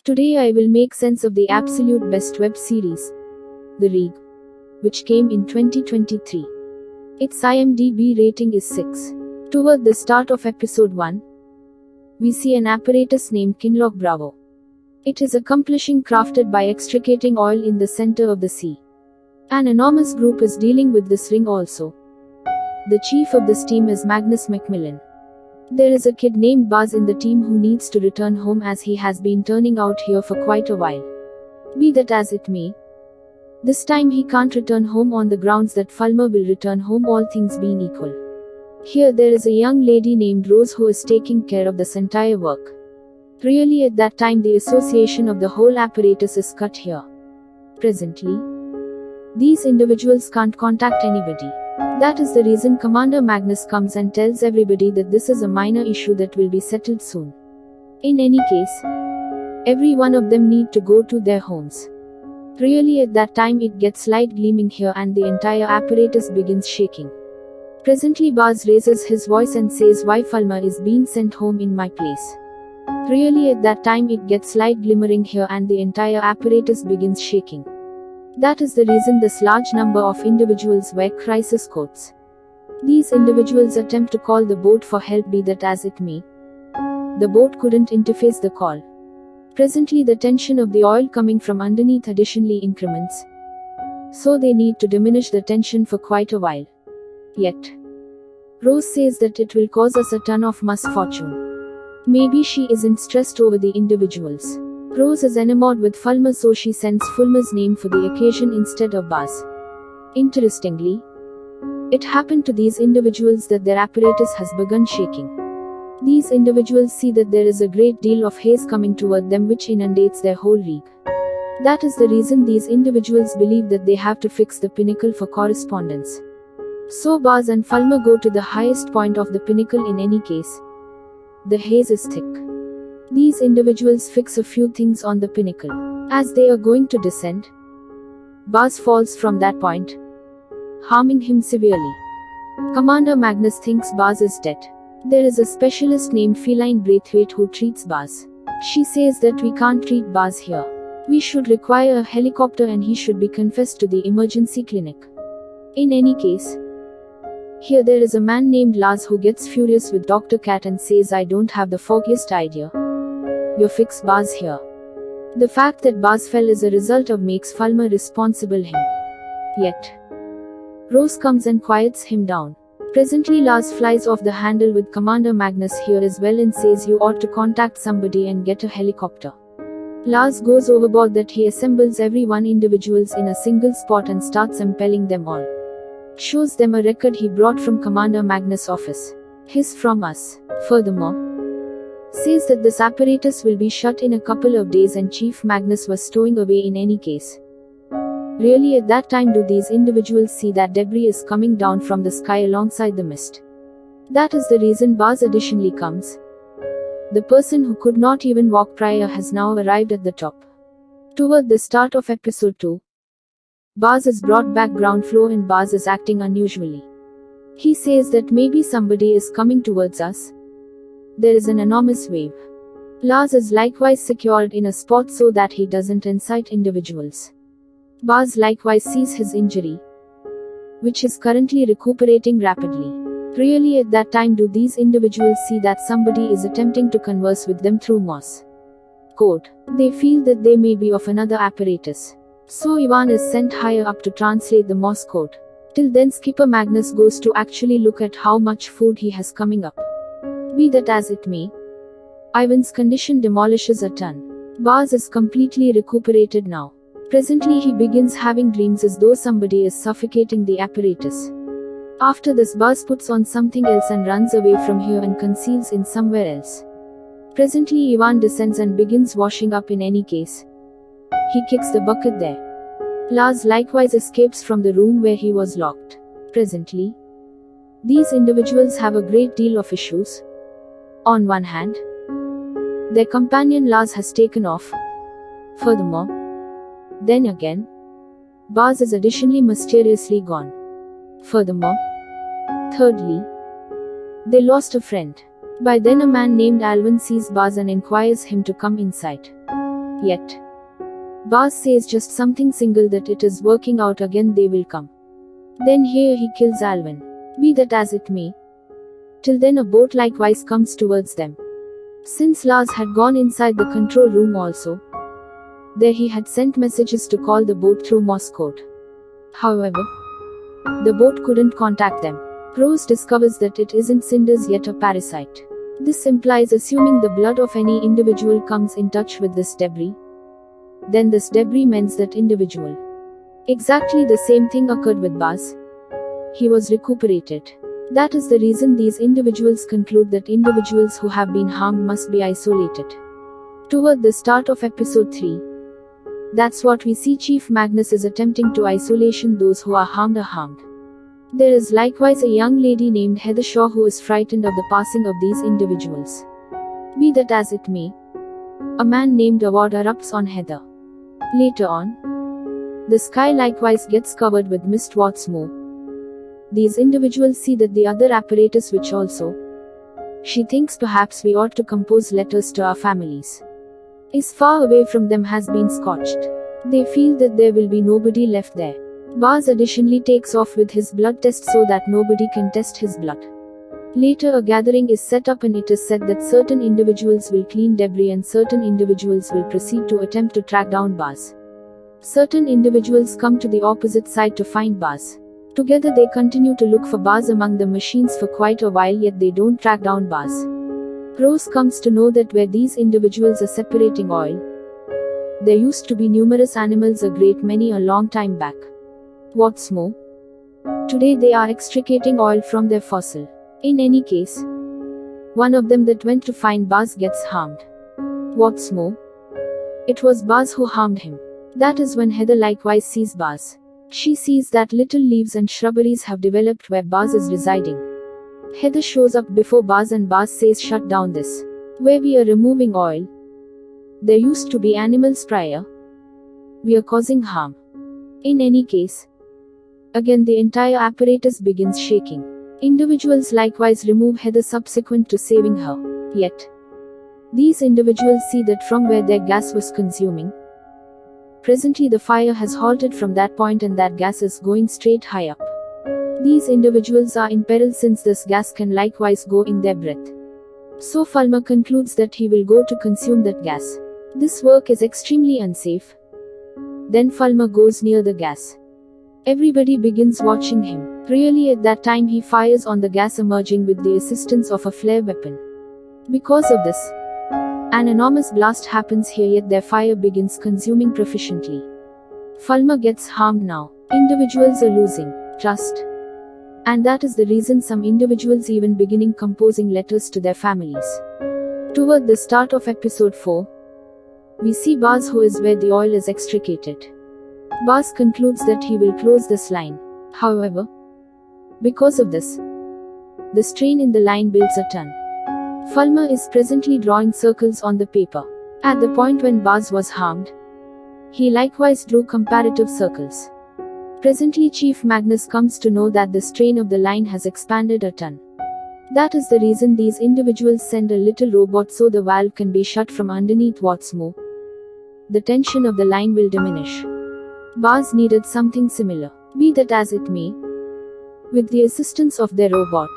Today I will make sense of the absolute best web series, The Rig, which came in 2023. Its IMDb rating is 6. Toward the start of episode 1, we see an apparatus named Kinloch Bravo. It is accomplishing crafted by extricating oil in the center of the sea. An enormous group is dealing with this ring also. The chief of this team is Magnus Macmillan. There is a kid named Buzz in the team who needs to return home as he has been turning out here for quite a while. Be that as it may, this time he can't return home on the grounds that Fulmer will return home, all things being equal. Here there is a young lady named Rose who is taking care of this entire work. Really at that time the association of the whole apparatus is cut here. Presently, these individuals can't contact anybody. That is the reason Commander Magnus comes and tells everybody that this is a minor issue that will be settled soon. In any case, every one of them need to go to their homes. Really at that time it gets light gleaming here and the entire apparatus begins shaking. Presently Buzz raises his voice and says why Fulmer is being sent home in my place. Really at that time it gets light glimmering here and the entire apparatus begins shaking. That is the reason this large number of individuals wear crisis codes. These individuals attempt to call the boat for help, be that as it may. The boat couldn't interface the call. Presently the tension of the oil coming from underneath additionally increments. So they need to diminish the tension for quite a while. Yet, Rose says that it will cause us a ton of misfortune. Maybe she isn't stressed over the individuals. Rose is enamored with Fulmer, so she sends Fulmer's name for the occasion instead of Buzz. Interestingly, it happened to these individuals that their apparatus has begun shaking. These individuals see that there is a great deal of haze coming toward them which inundates their whole rig. That is the reason these individuals believe that they have to fix the pinnacle for correspondence. So Buzz and Fulmer go to the highest point of the pinnacle. In any case, the haze is thick. These individuals fix a few things on the pinnacle. As they are going to descend, Buzz falls from that point, harming him severely. Commander Magnus thinks Buzz is dead. There is a specialist named Feline Braithwaite who treats Buzz. She says that we can't treat Buzz here. We should require a helicopter and he should be confessed to the emergency clinic. In any case, here there is a man named Lars who gets furious with Dr. Cat and says, I don't have the foggiest idea. You fix Buzz here. The fact that Buzz fell is a result of makes Fulmer responsible him. Yet, Rose comes and quiets him down. Presently Lars flies off the handle with Commander Magnus here as well and says you ought to contact somebody and get a helicopter. Lars goes overboard that he assembles everyone individuals in a single spot and starts impelling them all. Shows them a record he brought from Commander Magnus' office. His from us. Furthermore, says that this apparatus will be shut in a couple of days and Chief Magnus was stowing away in any case. Really at that time do these individuals see that debris is coming down from the sky alongside the mist. That is the reason Buzz additionally comes. The person who could not even walk prior has now arrived at the top. Toward the start of episode 2, Buzz is brought back ground floor and Buzz is acting unusually. He says that maybe somebody is coming towards us. There is an enormous wave. Lars is likewise secured in a spot so that he doesn't incite individuals. Buzz likewise sees his injury, which is currently recuperating rapidly. Really at that time do these individuals see that somebody is attempting to converse with them through Morse code. They feel that they may be of another apparatus. So Ivan is sent higher up to translate the Morse code. Till then Skipper Magnus goes to actually look at how much food he has coming up. Be that as it may, Ivan's condition demolishes a ton. Buzz is completely recuperated now. Presently he begins having dreams as though somebody is suffocating the apparatus. After this Buzz puts on something else and runs away from here and conceals in somewhere else. Presently Ivan descends and begins washing up. In any case, he kicks the bucket there. Lars likewise escapes from the room where he was locked. Presently, these individuals have a great deal of issues. On one hand, their companion Lars has taken off. Furthermore, then again, Buzz is additionally mysteriously gone. Furthermore, thirdly, they lost a friend. By then a man named Alvin sees Buzz and inquires him to come inside. Yet, Baz says just something single that it is working out again, they will come. Then here he kills Alvin. Be that as it may. Till then a boat likewise comes towards them. Since Lars had gone inside the control room also, there he had sent messages to call the boat through Morse code. However, the boat couldn't contact them. Rose discovers that it isn't cinders yet a parasite. This implies assuming the blood of any individual comes in touch with this debris. Then this debris mends that individual. Exactly the same thing occurred with Baz. He was recuperated. That is the reason these individuals conclude that individuals who have been harmed must be isolated. Toward the start of episode 3, that's what we see. Chief Magnus is attempting to isolation those who are harmed. There is likewise a young lady named Heather Shaw who is frightened of the passing of these individuals. Be that as it may, a man named Awad erupts on Heather. Later on, the sky likewise gets covered with mist. What's more, these individuals see that the other apparatus which also, she thinks perhaps we ought to compose letters to our families, is far away from them, has been scorched. They feel that there will be nobody left there. Baz additionally takes off with his blood test so that nobody can test his blood. Later a gathering is set up and it is said that certain individuals will clean debris and certain individuals will proceed to attempt to track down Baz. Certain individuals come to the opposite side to find Baz. Together they continue to look for Baz among the machines for quite a while, yet they don't track down Baz. Rose comes to know that where these individuals are separating oil, there used to be numerous animals, a great many, a long time back. What's more, today they are extricating oil from their fossil. In any case, one of them that went to find Baz gets harmed. What's more, it was Baz who harmed him. That is when Heather likewise sees Baz. She sees that little leaves and shrubberies have developed where Baz is residing. Heather shows up before Baz and Baz says, shut down this. Where we are removing oil, there used to be animals prior. We are causing harm. In any case, again the entire apparatus begins shaking. Individuals likewise remove Heather subsequent to saving her. Yet, these individuals see that from where their gas was consuming, presently the fire has halted from that point and that gas is going straight high up. These individuals are in peril since this gas can likewise go in their breath. So Fulmer concludes that he will go to consume that gas. This work is extremely unsafe. Then Fulmer goes near the gas. Everybody begins watching him. Really at that time he fires on the gas emerging with the assistance of a flare weapon. Because of this, an enormous blast happens here, yet their fire begins consuming proficiently. Fulmer gets harmed now. Individuals are losing trust. And that is the reason some individuals even beginning composing letters to their families. Toward the start of episode 4, we see Baz who is where the oil is extricated. Baz concludes that he will close this line. However, because of this, the strain in the line builds a ton. Fulmer is presently drawing circles on the paper. At the point when Baz was harmed, he likewise drew comparative circles. Presently Chief Magnus comes to know that the strain of the line has expanded a ton. That is the reason these individuals send a little robot so the valve can be shut from underneath. What's more, the tension of the line will diminish. Baz needed something similar. Be that as it may, with the assistance of their robot,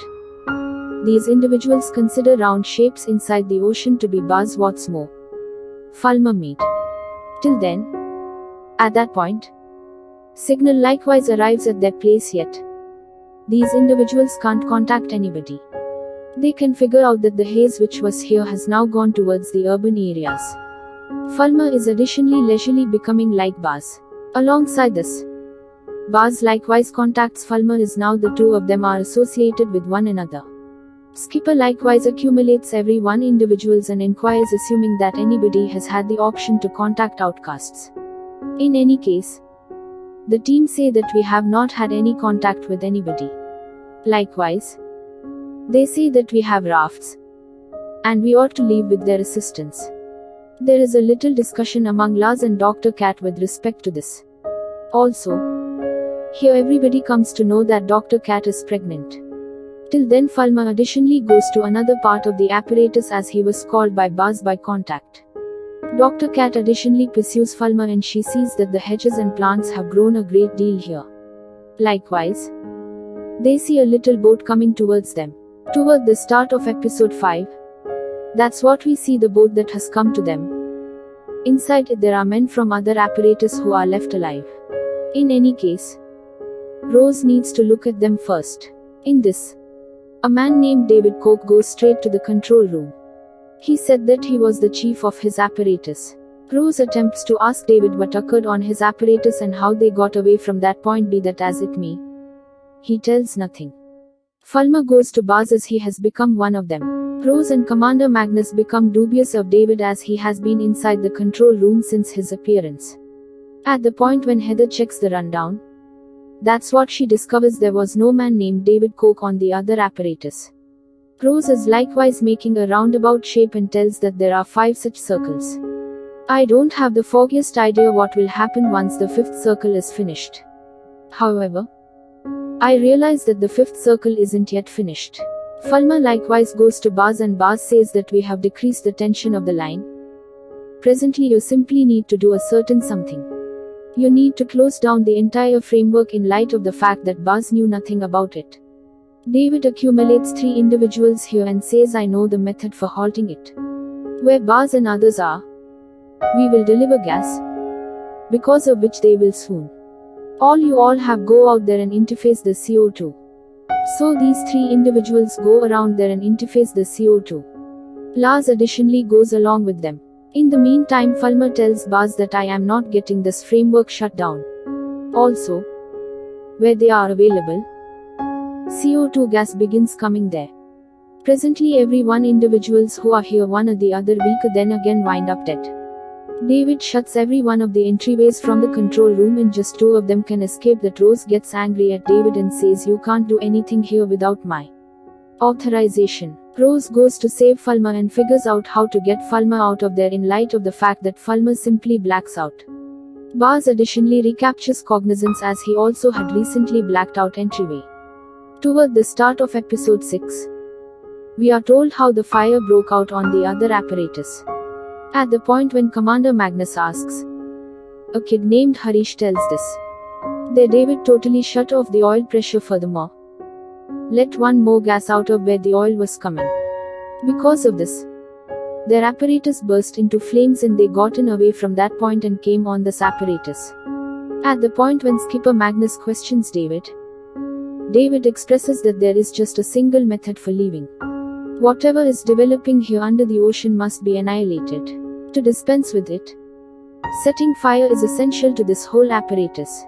these individuals consider round shapes inside the ocean to be Baz. What's more, Fulmer made. Till then, at that point, signal likewise arrives at their place, yet these individuals can't contact anybody. They can figure out that the haze which was here has now gone towards the urban areas. Fulmer is additionally leisurely becoming like Baz. Alongside this, Baz likewise contacts Fulmer as now the two of them are associated with one another. Skipper likewise accumulates every one individuals and inquires, assuming that anybody has had the option to contact outcasts. In any case, the team say that we have not had any contact with anybody. Likewise, they say that we have rafts, and we ought to leave with their assistance. There is a little discussion among Lars and Dr. Cat with respect to this. Also, here everybody comes to know that Dr. Cat is pregnant. Till then Fulmer additionally goes to another part of the apparatus as he was called by Baz by contact. Dr. Cat additionally pursues Falmer and she sees that the hedges and plants have grown a great deal here. Likewise, they see a little boat coming towards them. Toward the start of episode 5, that's what we see, the boat that has come to them. Inside it there are men from other apparatus who are left alive. In any case, Rose needs to look at them first. In this, a man named David Koch goes straight to the control room. He said that he was the chief of his apparatus. Rose attempts to ask David what occurred on his apparatus and how they got away from that point, be that as it may. He tells nothing. Falmer goes to Baz as he has become one of them. Rose and Commander Magnus become dubious of David as he has been inside the control room since his appearance. At the point when Heather checks the rundown, that's what she discovers, there was no man named David Koch on the other apparatus. Rose is likewise making a roundabout shape and tells that there are 5 such circles. I don't have the foggiest idea what will happen once the 5th circle is finished. However, I realize that the 5th circle isn't yet finished. Falmer likewise goes to Baz and Baz says that we have decreased the tension of the line. Presently you simply need to do a certain something. You need to close down the entire framework in light of the fact that Baz knew nothing about it. David accumulates 3 individuals here and says, I know the method for halting it. Where Baz and others are, we will deliver gas, because of which they will swoon. All you all have go out there and interface the CO2. So these 3 individuals go around there and interface the CO2. Lars additionally goes along with them. In the meantime, Falmer tells Baz that I am not getting this framework shut down. Also, where they are available, CO2 gas begins coming there. Presently every individuals who are here one or the other week then again wind up dead. David shuts every one of the entryways from the control room and just 2 of them can escape. That Rose gets angry at David and says, you can't do anything here without my authorization. Rose goes to save Falmer and figures out how to get Falmer out of there in light of the fact that Falmer simply blacks out. Baz additionally recaptures cognizance as he also had recently blacked out entryway. Toward the start of episode 6, we are told how the fire broke out on the other apparatus. At the point when Commander Magnus asks, a kid named Harish tells this. There David totally shut off the oil pressure furthermore. Let one more gas out of where the oil was coming. Because of this, their apparatus burst into flames and they gotten away from that point and came on this apparatus. At the point when Skipper Magnus questions David, David expresses that there is just a single method for leaving. Whatever is developing here under the ocean must be annihilated. To dispense with it, setting fire is essential to this whole apparatus.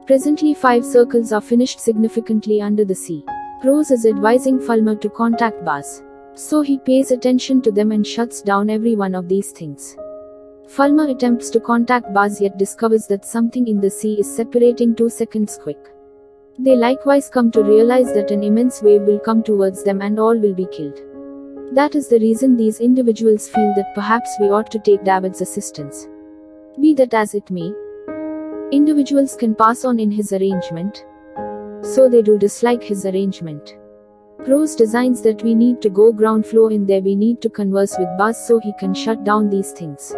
Presently 5 circles are finished significantly under the sea. Rose is advising Falmer to contact Baz. So he pays attention to them and shuts down every one of these things. Falmer attempts to contact Baz yet discovers that something in the sea is separating 2 seconds quick. They likewise come to realize that an immense wave will come towards them and all will be killed. That is the reason these individuals feel that perhaps we ought to take David's assistance. Be that as it may, individuals can pass on in his arrangement, so they do dislike his arrangement. Rose designs that we need to go ground floor in there, we need to converse with Baz so he can shut down these things.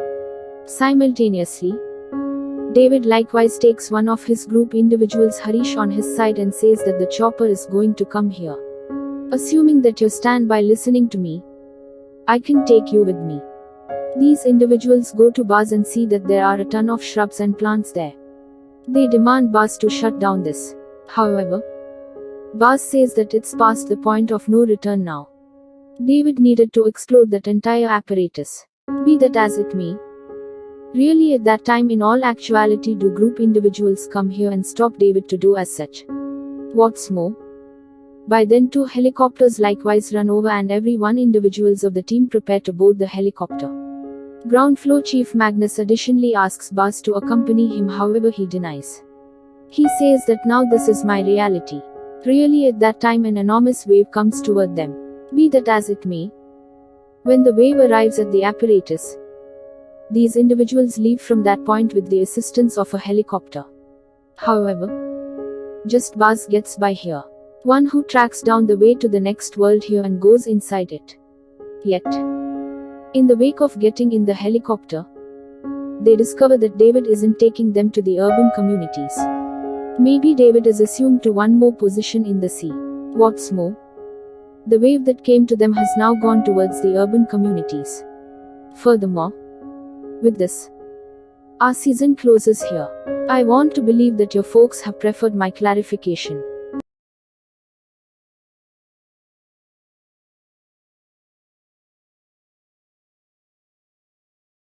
Simultaneously, David likewise takes one of his group individuals Harish on his side and says that the chopper is going to come here. Assuming that you stand by listening to me, I can take you with me. These individuals go to Baz and see that there are a ton of shrubs and plants there. They demand Baz to shut down this. However, Baz says that it's past the point of no return now. David needed to explode that entire apparatus. Be that as it may, really at that time in all actuality do group individuals come here and stop David to do as such. What's more, by then 2 helicopters likewise run over and every individuals of the team prepare to board the helicopter. Ground floor Chief Magnus additionally asks Baz to accompany him, however he denies. He says that now this is my reality. Really at that time an enormous wave comes toward them. Be that as it may, when the wave arrives at the apparatus, these individuals leave from that point with the assistance of a helicopter. However, just Baz gets by here. One who tracks down the way to the next world here and goes inside it. Yet, in the wake of getting in the helicopter, they discover that David isn't taking them to the urban communities. Maybe David is assumed to one more position in the sea. What's more, the wave that came to them has now gone towards the urban communities. Furthermore, with this, our season closes here. I want to believe that your folks have preferred my clarification.